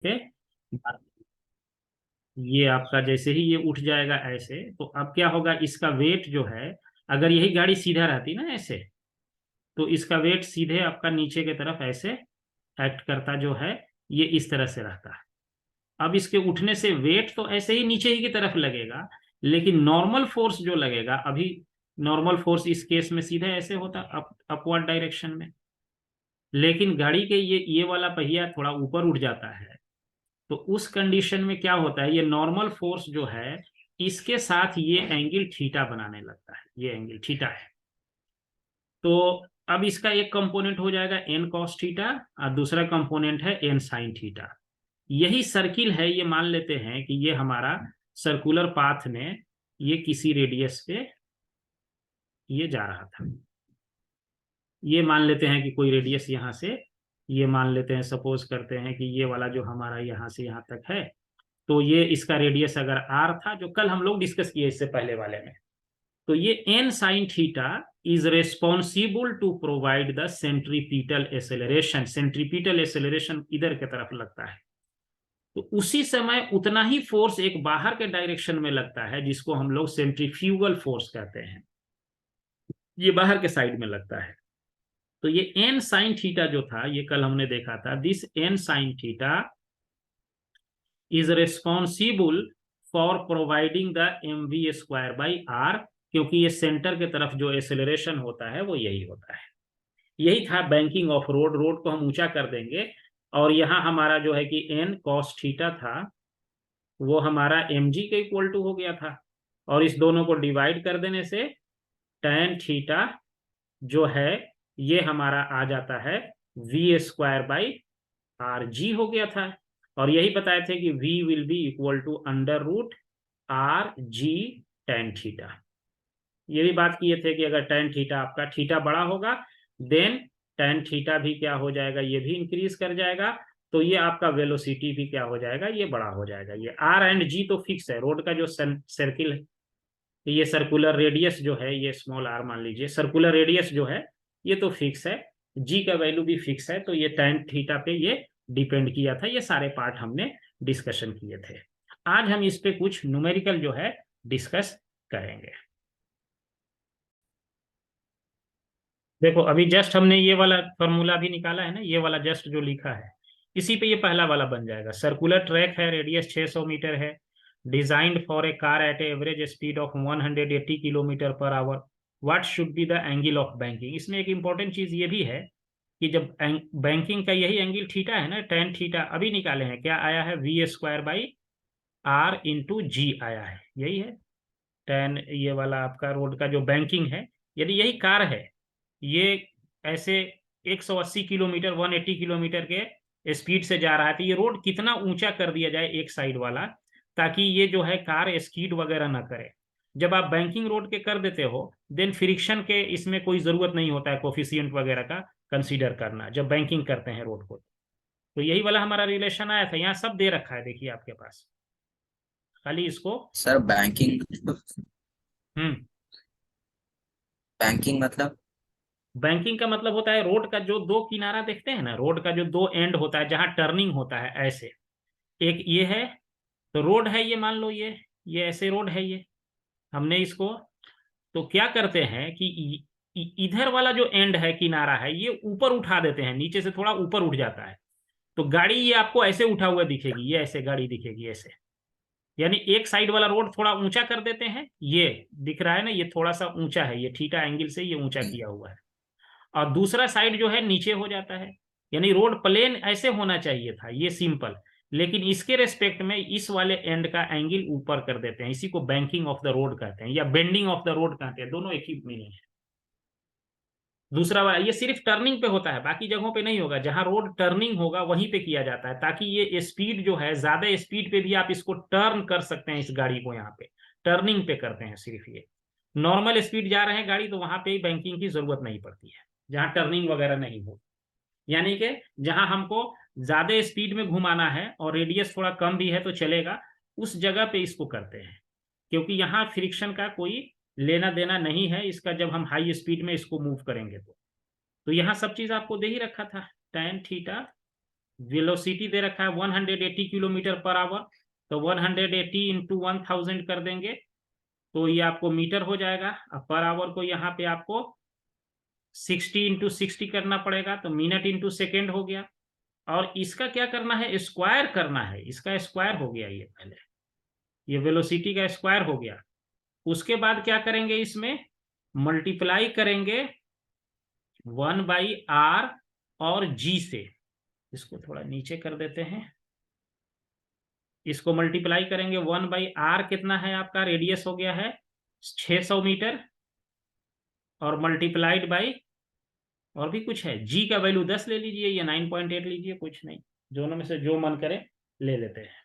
के बाद ये आपका जैसे ही ये उठ जाएगा ऐसे, तो अब क्या होगा, इसका वेट जो है, अगर यही गाड़ी सीधा रहती ना ऐसे, तो इसका वेट सीधे आपका नीचे की तरफ ऐसे एक्ट करता जो है, ये इस तरह से रहता है। अब इसके उठने से वेट तो ऐसे ही नीचे ही की तरफ लगेगा, लेकिन नॉर्मल फोर्स जो लगेगा अभी, नॉर्मल फोर्स इस केस में सीधे ऐसे होता अपवर्ड डायरेक्शन में, लेकिन गाड़ी के ये वाला पहिया थोड़ा ऊपर उठ जाता है। तो उस कंडीशन में क्या होता है, ये नॉर्मल फोर्स जो है इसके साथ ये एंगल थीटा बनाने लगता है, ये एंगल थीटा है। तो अब इसका एक कंपोनेंट हो जाएगा एन कॉस थीटा और दूसरा कंपोनेंट है एन साइन थीटा। यही सर्किल है, ये मान लेते हैं कि ये हमारा सर्कुलर पाथ में ये किसी रेडियस पे ये जा रहा था। ये मान लेते हैं कि कोई रेडियस यहां से, ये मान लेते हैं, सपोज करते हैं कि ये वाला जो हमारा यहां से यहां तक है, तो ये इसका रेडियस अगर आर था, जो कल हम लोग डिस्कस किए इससे पहले वाले में, तो ये N sine theta is responsible to provide the centripetal acceleration. Centripetal acceleration इधर की तरफ लगता है, तो उसी समय उतना ही फोर्स एक बाहर के डायरेक्शन में लगता है, जिसको हम लोग सेंट्रीफ्यूगल फोर्स कहते हैं, ये बाहर के साइड में लगता है। तो ये एन साइन थीटा जो था, ये कल हमने देखा था, this N sine theta is responsible for providing the M V square by R, क्योंकि ये सेंटर के तरफ जो एक्सेलरेशन होता है वो यही होता है। यही था बैंकिंग ऑफ रोड, रोड को हम ऊंचा कर देंगे, और यहां हमारा जो है कि एन कॉस थीटा था वो हमारा एम जी के इक्वल टू हो गया था, और इस दोनों को डिवाइड कर देने से tan थीटा जो है ये हमारा आ जाता है V square by R G हो गया था। और यही बताए थे कि v will be equal to under root R G tan theta. ये भी बात किए थे कि अगर tan थीटा आपका थीटा बड़ा होगा, देन tan थीटा भी क्या हो जाएगा, ये भी इंक्रीज कर जाएगा, तो ये आपका वेलोसिटी भी क्या हो जाएगा, ये बड़ा हो जाएगा। ये आर एंड जी तो फिक्स है, रोड का जो सर्किल है, ये सर्कुलर रेडियस जो है, ये स्मॉल आर मान लीजिए, सर्कुलर रेडियस जो है ये तो फिक्स है, जी का वैल्यू भी फिक्स है, तो ये tan थीटा पे ये डिपेंड किया था। ये सारे पार्ट हमने डिस्कशन किए थे। आज हम इस पे कुछ न्यूमेरिकल जो है डिस्कस करेंगे। देखो अभी जस्ट हमने ये वाला फॉर्मूला भी निकाला है ना, ये वाला जस्ट जो लिखा है, इसी पे ये पहला वाला बन जाएगा। सर्कुलर ट्रैक है, रेडियस 600 मीटर है, designed for a car eight average speed of 180 kilometre per hour, what should be the angle of banking. इसमें एक इंपॉर्टेंट चीज ये भी है कि जब बैंकिंग का यही एंगल थीटा है ना, tan थीटा, अभी निकाले हैं, क्या आया है, V square by R into G आया है, यही है tan, ये वाला आपका रोड का जो बैंकिंग है, यदि यही कार है, ये ऐसे 180 किलोमीटर 180 किलोमीटर के स्पीड से जा रहा है, तो ये रोड कितना ऊंचा कर दिया जाए एक साइड वाला, ताकि ये जो है कार स्कीड वगैरह ना करे। जब आप बैंकिंग रोड के कर देते हो, देन फ्रिक्शन के इसमें कोई जरूरत नहीं होता है कोफिशिएंट वगैरह का कंसीडर करना, जब बैंकिंग करते हैं रोड को। तो यही वाला हमारा रिलेशन आया था, यहाँ सब दे रखा है, देखिए आपके पास, खाली इसको। सर बैंकिंग हम्म बैंकिंग मतलब। बैंकिंग का मतलब होता है रोड का जो दो किनारा देखते हैं ना, रोड का जो दो एंड होता है जहां टर्निंग होता है ऐसे, एक ये है, तो रोड है ये, मान लो ये ऐसे रोड है ये, हमने इसको, तो क्या करते हैं कि इधर वाला जो एंड है, किनारा है, ये ऊपर उठा देते हैं, नीचे से थोड़ा ऊपर उठ जाता है, तो गाड़ी ये आपको ऐसे उठा हुआ दिखेगी, ये ऐसे गाड़ी दिखेगी ऐसे, यानी एक साइड वाला रोड थोड़ा ऊंचा कर देते हैं, ये दिख रहा है ना, ये थोड़ा सा ऊंचा है, ये थीटा एंगल से ये ऊंचा किया हुआ है, और दूसरा साइड जो है नीचे हो जाता है। यानी रोड प्लेन ऐसे होना चाहिए था, ये सिंपल, लेकिन इसके रेस्पेक्ट में इस वाले एंड का एंगल ऊपर कर देते हैं, इसी को बैंकिंग ऑफ द रोड कहते हैं या बेंडिंग ऑफ द रोड कहते हैं, दोनों एक ही मीनिंग है। दूसरा वाला ये सिर्फ टर्निंग पे होता है, बाकी जगहों पे नहीं होगा, जहां रोड टर्निंग होगा वहीं पे किया जाता है, ताकि ये स्पीड जो है, ज्यादा स्पीड पे भी आप इसको टर्न कर सकते हैं, इस गाड़ी को यहाँ पे टर्निंग पे करते हैं सिर्फ ये। नॉर्मल स्पीड जा रहे हैं गाड़ी, तो वहां पे बैंकिंग की जरूरत नहीं पड़ती है, जहां टर्निंग वगैरह नहीं हो, यानी कि जहां हमको ज्यादा स्पीड में घुमाना है और रेडियस थोड़ा कम भी है तो चलेगा, उस जगह पे इसको करते हैं, क्योंकि यहाँ फ्रिक्शन का कोई लेना देना नहीं है इसका, जब हम हाई स्पीड में इसको मूव करेंगे तो यहाँ सब चीज आपको दे ही रखा था, tan थीटा वेलोसिटी दे रखा है 180 किलोमीटर पर आवर, तो 180 इंटू 1000 कर देंगे तो ये आपको मीटर हो जाएगा। अब पर आवर को यहाँ पे आपको 60 इंटू 60 करना पड़ेगा, तो मिनट इंटू सेकेंड हो गया। और इसका क्या करना है, स्क्वायर करना है, इसका स्क्वायर हो गया, ये पहले ये वेलोसिटी का स्क्वायर हो गया। उसके बाद क्या करेंगे, इसमें मल्टीप्लाई करेंगे 1/r और g से। इसको थोड़ा नीचे कर देते हैं, इसको मल्टीप्लाई करेंगे 1/r, कितना है आपका रेडियस हो गया है 600 मीटर, और मल्टीप्लाइड बाई और भी कुछ है, g का वैल्यू 10 ले लीजिए या 9.8 लीजिए, कुछ नहीं, दोनों में से जो मन करे ले लेते हैं।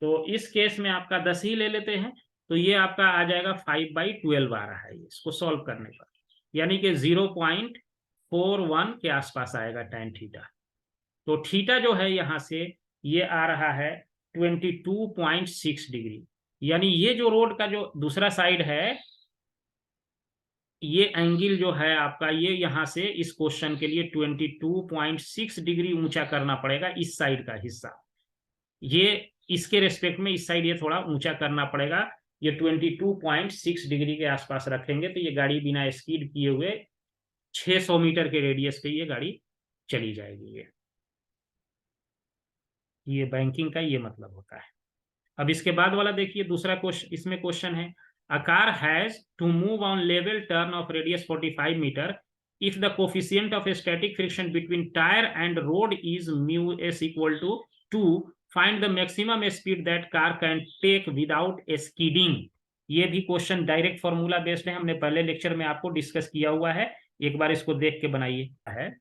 तो इस केस में आपका 10 ही ले लेते हैं, तो ये आपका आ जाएगा 5/12 आ रहा है इसको सॉल्व करने पर, यानी कि 0.41 के आसपास आएगा tan थीटा। तो थीटा जो है यहाँ से ये आ रहा है 22.6 डिग्री, यानी ये जो रोड का जो दूसरा साइड है, ये एंगल जो है आपका, ये यहाँ से इस क्वेश्चन के लिए 22.6 डिग्री ऊंचा करना पड़ेगा, इस साइड का हिस्सा, ये इसके रेस्पेक्ट में इस साइड ये थोड़ा ऊंचा करना पड़ेगा। ये 22.6 डिग्री के आसपास रखेंगे तो ये गाड़ी बिना स्कीड किए हुए 600 मीटर के रेडियस पे ये गाड़ी चली जाएगी। ये बैंकिंग का ये मतलब होता है। अब इसके बाद वाला देखिए, दूसरा क्वेश्चन, इसमें क्वेश्चन है, a car has to move on level turn of radius 45 metre if the coefficient of static friction between tire and road is mu s equal to 2, find the maximum speed that car can take without skidding। ये भी question direct formula based है, हमने पहले lecture में आपको discuss किया हुआ है, एक बार इसको देख के बनाइए है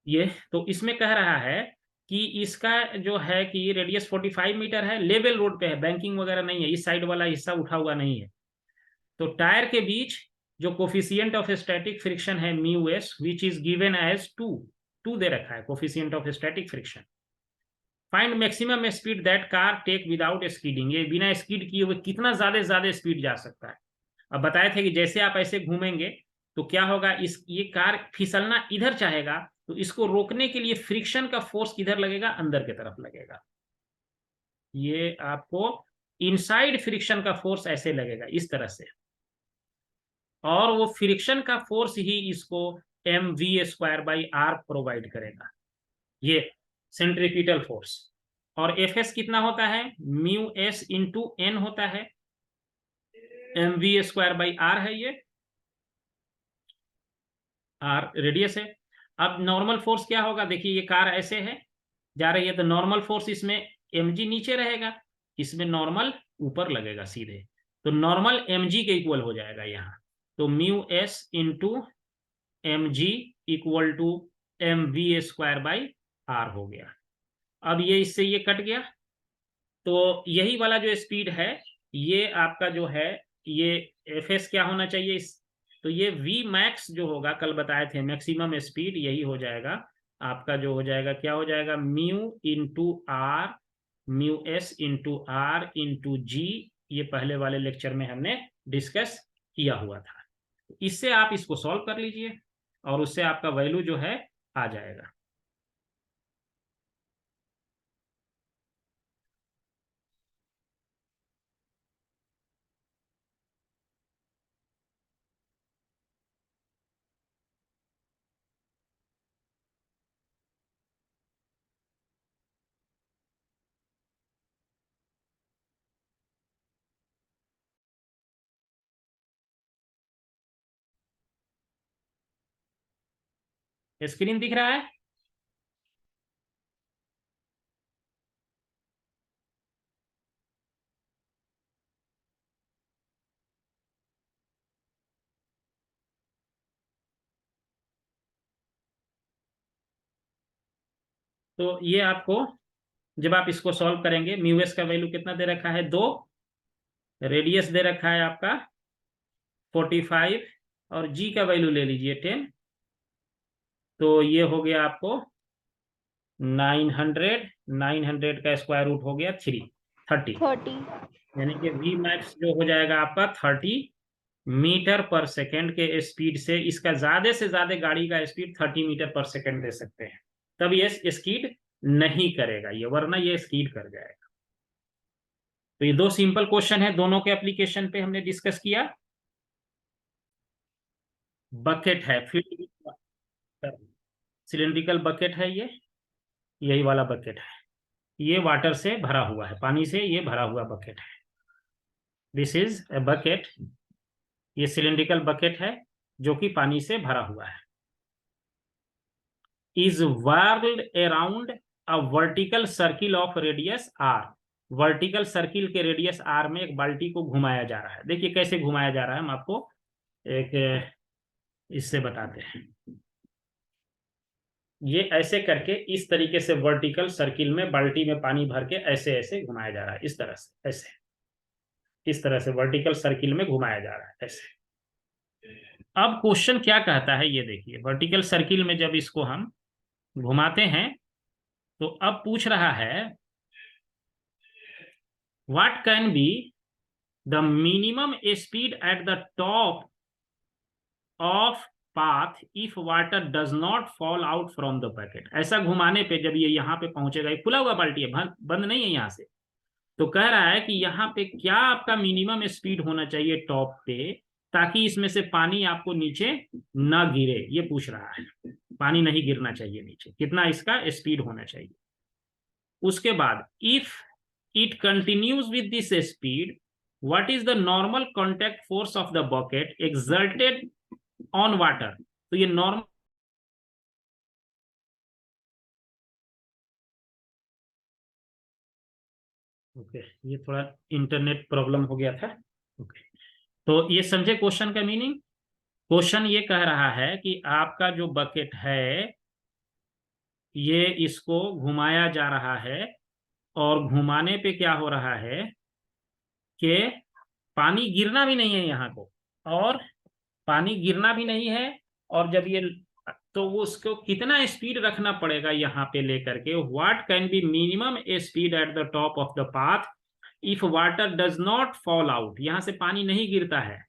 ये। तो इसमें कह रहा है कि इसका जो है कि ये रेडियस 45 मीटर है, लेवल रोड पे है, बैंकिंग वगैरह नहीं है, इस साइड वाला हिस्सा उठा हुआ नहीं है। तो टायर के बीच जो कोफिशिएंट ऑफ स्टैटिक फ्रिक्शन है mu S, which is given as 2 दे रखा है coefficient of static friction. Find maximum speed that car take without skidding, ये बिना स्कीड किए हुए कितना ज्यादा स्पीड जा सकता है। अब बताए थे कि जैसे आप ऐसे घूमेंगे तो क्या होगा, इस ये कार फिसलना इधर चाहेगा, तो इसको रोकने के लिए फ्रिक्शन का फोर्स किधर लगेगा, अंदर की तरफ लगेगा। ये आपको इनसाइड फ्रिक्शन का फोर्स ऐसे लगेगा इस तरह से, और वो फ्रिक्शन का फोर्स ही इसको mv²/r प्रोवाइड करेगा, ये सेंट्रीपिटल फोर्स। और एफ कितना होता है, म्यू एस इंटू एन होता है, mv²/r है, ये आर रेडियस है। अब नॉर्मल फोर्स क्या होगा, देखिए ये कार ऐसे है जा रही है, तो नॉर्मल फोर्स इसमें mg नीचे रहेगा, इसमें नॉर्मल ऊपर लगेगा सीधे, तो नॉर्मल mg के इक्वल हो जाएगा यहाँ। तो mu S into mg equal to mv²/r हो गया। अब ये इससे ये कट गया, तो यही वाला जो स्पीड है ये आपका जो है ये एफ क्या होना चाहिए, तो ये वी मैक्स जो होगा, कल बताए थे मैक्सिमम स्पीड, यही हो जाएगा आपका, जो हो जाएगा क्या हो जाएगा, mu into R, mu S into R into G, ये पहले वाले लेक्चर में हमने डिस्कस किया हुआ था। इससे आप इसको सॉल्व कर लीजिए और उससे आपका वैल्यू जो है आ जाएगा। स्क्रीन दिख रहा है? तो ये आपको जब आप इसको सॉल्व करेंगे, म्यू एस का वैल्यू कितना दे रखा है 2, रेडियस दे रखा है आपका 45 और जी का वैल्यू ले लीजिए 10, तो ये हो गया आपको 900 का स्क्वायर रूट हो गया 30, यानी कि वी मैक्स जो हो जाएगा आपका 30 मीटर पर सेकेंड के स्पीड से, इसका ज्यादा से ज्यादा गाड़ी का स्पीड 30 मीटर पर सेकेंड दे सकते हैं। तब ये स्कीड नहीं करेगा ये, वरना ये स्कीड कर जाएगा। तो ये दो सिंपल क्वेश्चन है, दोनों के एप्लीकेशन पे हमने डिस्कस किया। बकेट है, फिर सिलेंड्रिकल बकेट है ये, यही वाला बकेट है, ये वाटर से भरा हुआ है, पानी से ये भरा हुआ बकेट है। दिस इज ए बकेट, ये सिलेंड्रिकल बकेट है जो कि पानी से भरा हुआ है। Is whirled around a vertical circle of radius R, vertical circle के रेडियस आर में एक बाल्टी को घुमाया जा रहा है। देखिए कैसे घुमाया जा रहा है, हम आपको एक इससे बताते हैं। ये ऐसे करके इस तरीके से वर्टिकल सर्किल में बाल्टी में पानी भर के ऐसे ऐसे घुमाया जा रहा है, इस तरह से, ऐसे इस तरह से वर्टिकल सर्किल में घुमाया जा रहा है ऐसे। अब क्वेश्चन क्या कहता है ये देखिए, वर्टिकल सर्किल में जब इसको हम घुमाते हैं तो अब पूछ रहा है what can be the minimum speed at the top of path if water does not fall out from the bucket. ऐसा घुमाने पे जब ये यहाँ पे पहुंचेगा, ये खुला हुआ बाल्टी है, बंद नहीं है यहाँ से, तो कह रहा है कि यहाँ पे क्या आपका मिनिमम स्पीड होना चाहिए टॉप पे, ताकि इसमें से पानी आपको नीचे न गिरे, ये पूछ रहा है। पानी नहीं गिरना चाहिए नीचे, कितना इसका स्पीड होना चाहिए। उसके बाद if it continues with this speed what is the normal contact force of the bucket exerted on water. तो ये नॉर्मल ओके, ये थोड़ा इंटरनेट प्रॉब्लम हो गया था। ओके, तो ये समझे क्वेश्चन का मीनिंग। क्वेश्चन ये कह रहा है कि आपका जो बकेट है ये इसको घुमाया जा रहा है, और घुमाने पे क्या हो रहा है कि पानी गिरना भी नहीं है यहाँ को, और पानी गिरना भी नहीं है, और जब ये तो वो उसको कितना स्पीड रखना पड़ेगा यहाँ पे लेकर के, what can be minimum speed at the top of the path if water does not fall out, यहाँ से पानी नहीं गिरता है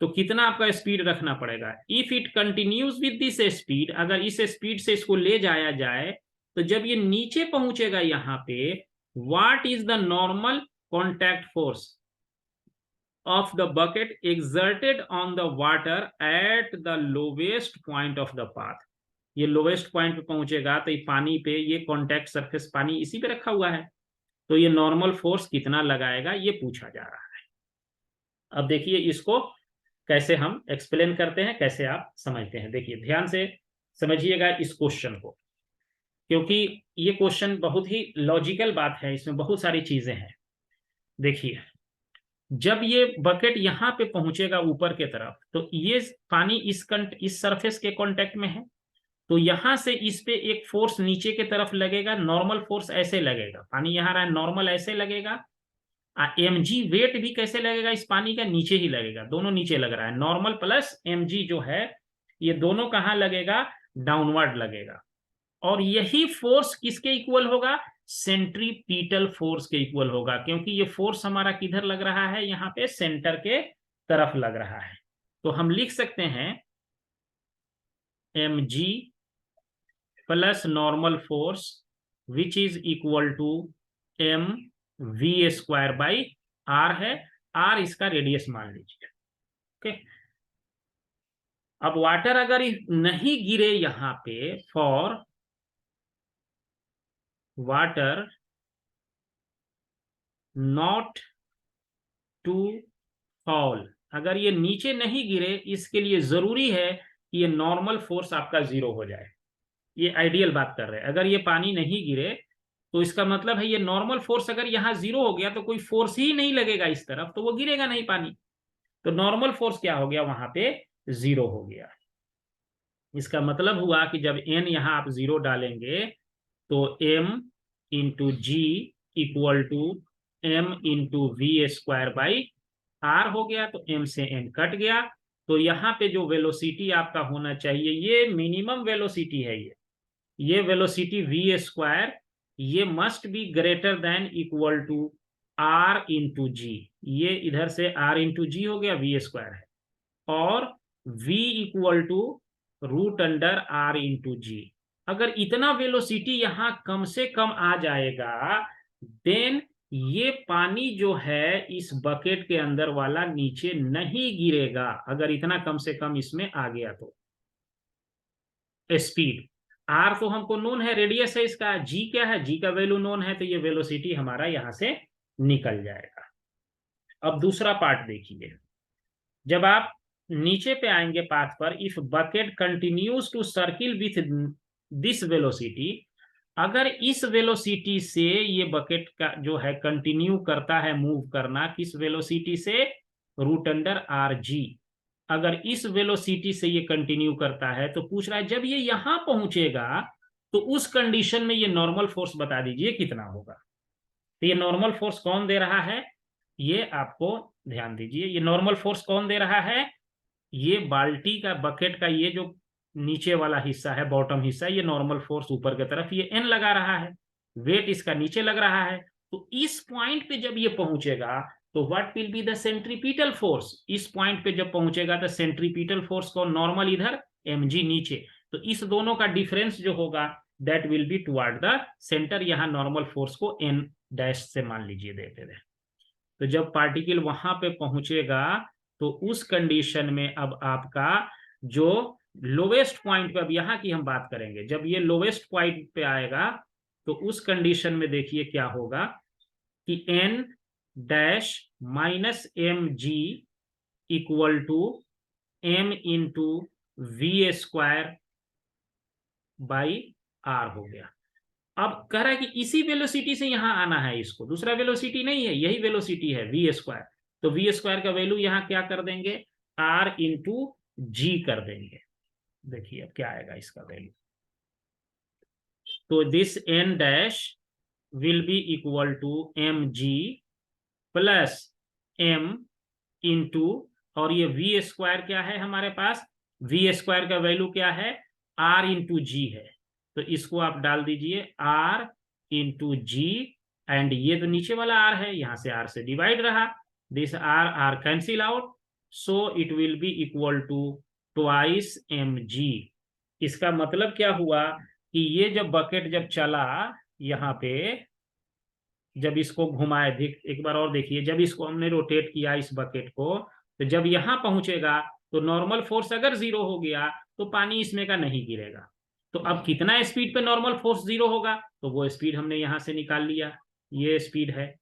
तो कितना आपका स्पीड रखना पड़ेगा। If it continues with this speed, अगर इस स्पीड से इसको ले जाया जाए तो जब ये नीचे पहुंचेगा यहाँ पे, what is the normal contact force of the bucket exerted on the water at the lowest point of the path। ये लोवेस्ट पॉइंट पे पहुंचेगा तो ये पानी पे, ये कॉन्टैक्ट सरफेस पानी इसी पे रखा हुआ है, तो ये नॉर्मल फोर्स कितना लगाएगा ये पूछा जा रहा है। अब देखिए इसको कैसे हम एक्सप्लेन करते हैं, कैसे आप समझते हैं। देखिए ध्यान से समझिएगा इस क्वेश्चन को, क्योंकि ये क्वेश्चन बहुत ही लॉजिकल बात है, इसमें बहुत सारी चीजें हैं। देखिए जब ये बकेट यहाँ पे पहुंचेगा ऊपर के तरफ, तो ये पानी इस सरफेस के कांटेक्ट में है, तो यहां से इस पे एक फोर्स नीचे के तरफ लगेगा, नॉर्मल फोर्स ऐसे लगेगा, पानी यहाँ रहा है नॉर्मल ऐसे लगेगा। mg वेट भी कैसे लगेगा, इस पानी का नीचे ही लगेगा, दोनों नीचे लग रहा है, नॉर्मल प्लस mg जो है ये दोनों कहाँ लगेगा, डाउनवर्ड लगेगा। और यही फोर्स किसके इक्वल होगा, सेंट्रीपीटल फोर्स के इक्वल होगा, क्योंकि ये फोर्स हमारा किधर लग रहा है, यहाँ पे सेंटर के तरफ लग रहा है। तो हम लिख सकते हैं mg plus normal force which is equal to m v square by r है, r इसका रेडियस मान लीजिए। ओके, अब वाटर अगर नहीं गिरे यहाँ पे, for water not to fall, अगर ये नीचे नहीं गिरे, इसके लिए जरूरी है कि ये नॉर्मल फोर्स आपका जीरो हो जाए। ये आइडियल बात कर रहे हैं, अगर ये पानी नहीं गिरे तो इसका मतलब है ये नॉर्मल फोर्स अगर यहाँ जीरो हो गया तो कोई फोर्स ही नहीं लगेगा इस तरफ, तो वो गिरेगा नहीं पानी, तो नॉर्मल फोर्स क्या हो गया, वहां पे जीरो हो गया। इसका मतलब हुआ कि जब n यहाँ आप जीरो डालेंगे तो m into G equal to m into V square by r हो गया, तो m से n कट गया, तो यहाँ पे जो वेलोसिटी आपका होना चाहिए, ये मिनिमम वेलोसिटी है, ये वेलोसिटी v स्क्वायर, ये must be greater than equal to r into G, ये इधर से r इंटू जी हो गया, v स्क्वायर है, और v equal to root under r into G, अगर इतना वेलोसिटी यहाँ कम से कम आ जाएगा, देन ये पानी जो है इस बकेट के अंदर वाला नीचे नहीं गिरेगा, अगर इतना कम से कम इसमें आ गया तो। स्पीड आर तो हमको नोन है, रेडियस है इसका, जी क्या है, जी का वैल्यू नोन है, तो ये वेलोसिटी हमारा यहां से निकल जाएगा। अब दूसरा पार्ट देखिए, जब आप नीचे पे आएंगे पाथ पर, if bucket continues to circle with this velocity, अगर इस वेलोसिटी से ये बकेट का जो है कंटिन्यू करता है मूव करना, किस वेलोसिटी से, रूट अंडर आर जी, अगर इस वेलोसिटी से ये कंटिन्यू करता है, तो पूछ रहा है जब ये यहां पहुंचेगा तो उस कंडीशन में ये नॉर्मल फोर्स बता दीजिए कितना होगा। तो ये नॉर्मल फोर्स कौन दे रहा है, ये आपको ध्यान दीजिए, ये नॉर्मल फोर्स कौन दे रहा है, ये बाल्टी का बकेट का ये जो नीचे वाला हिस्सा है, बॉटम हिस्सा, ये नॉर्मल फोर्स ऊपर की तरफ ये एन लगा रहा है, वेट इसका नीचे लग रहा है। तो इस पॉइंट पे जब ये पहुंचेगा तो what will be the centripetal force, इस पॉइंट पे जब पहुंचेगा तो सेंट्रीपिटल फोर्स को, नॉर्मल इधर mg नीचे, तो इस दोनों का डिफरेंस जो होगा that will be toward the centre, यहां नॉर्मल फोर्स को n डैश से मान लीजिए देते थे। तो जब पार्टिकल वहां पे पहुंचेगा तो उस कंडीशन में अब आपका जो लोवेस्ट पॉइंट पे, अब यहां की हम बात करेंगे, जब ये लोवेस्ट पॉइंट पे आएगा तो उस कंडीशन में देखिए क्या होगा कि n dash minus M G equal to m into V square by R हो गया। अब कह रहा है कि इसी वेलोसिटी से यहां आना है इसको, दूसरा वेलोसिटी नहीं है, यही वेलोसिटी है वी स्क्वायर, तो वी स्क्वायर का वैल्यू यहां क्या कर देंगे, आर इंटू जी कर देंगे। देखिए अब क्या आएगा इसका वैल्यू, तो this N dash will be equal to M G plus M into, और ये वी स्क्वायर क्या है हमारे पास, वी स्क्वायर का वैल्यू क्या है, आर इंटू जी है, तो इसको आप डाल दीजिए आर इंटू जी, एंड ये तो नीचे वाला आर है, यहां से आर से डिवाइड रहा, this R R cancel out, so it will be equal to twice M G. इसका मतलब क्या हुआ कि ये जब बकेट जब चला यहाँ पे, जब इसको घुमाए, देख एक बार और देखिए, जब इसको हमने रोटेट किया इस बकेट को, तो जब यहां पहुंचेगा तो नॉर्मल फोर्स अगर जीरो हो गया तो पानी इसमें का नहीं गिरेगा। तो अब कितना स्पीड पे नॉर्मल फोर्स जीरो होगा, तो वो स्पीड हमने यहां से निकाल लिया, ये स्पीड है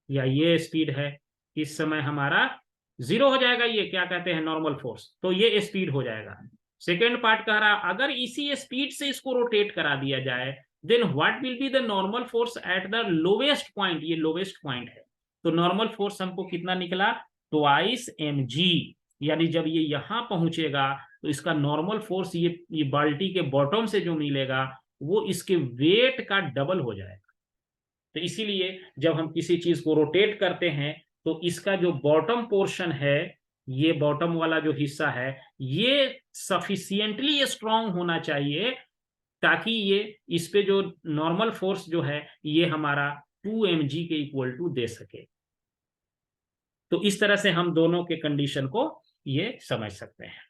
या ये स्पीड है, इस समय हमारा जीरो हो जाएगा, ये क्या कहते हैं नॉर्मल फोर्स, तो ये स्पीड हो जाएगा। सेकेंड पार्ट कह रहा अगर इसी स्पीड से इसको रोटेट करा दिया जाए, then what will be the normal force at the lowest point, ये लोवेस्ट पॉइंट है, तो नॉर्मल फोर्स हमको कितना निकला, ट्वाइस एम जी, यानी जब ये यहां पहुंचेगा तो इसका नॉर्मल फोर्स ये बाल्टी के बॉटम से जो मिलेगा वो इसके वेट का डबल हो जाएगा। तो इसीलिए जब हम किसी चीज को रोटेट करते हैं तो इसका जो बॉटम पोर्शन है, ये बॉटम वाला जो हिस्सा है, ये सफिशियंटली स्ट्रांग होना चाहिए ताकि ये इस पे जो नॉर्मल फोर्स जो है ये हमारा 2mg के इक्वल टू दे सके। तो इस तरह से हम दोनों के कंडीशन को ये समझ सकते हैं।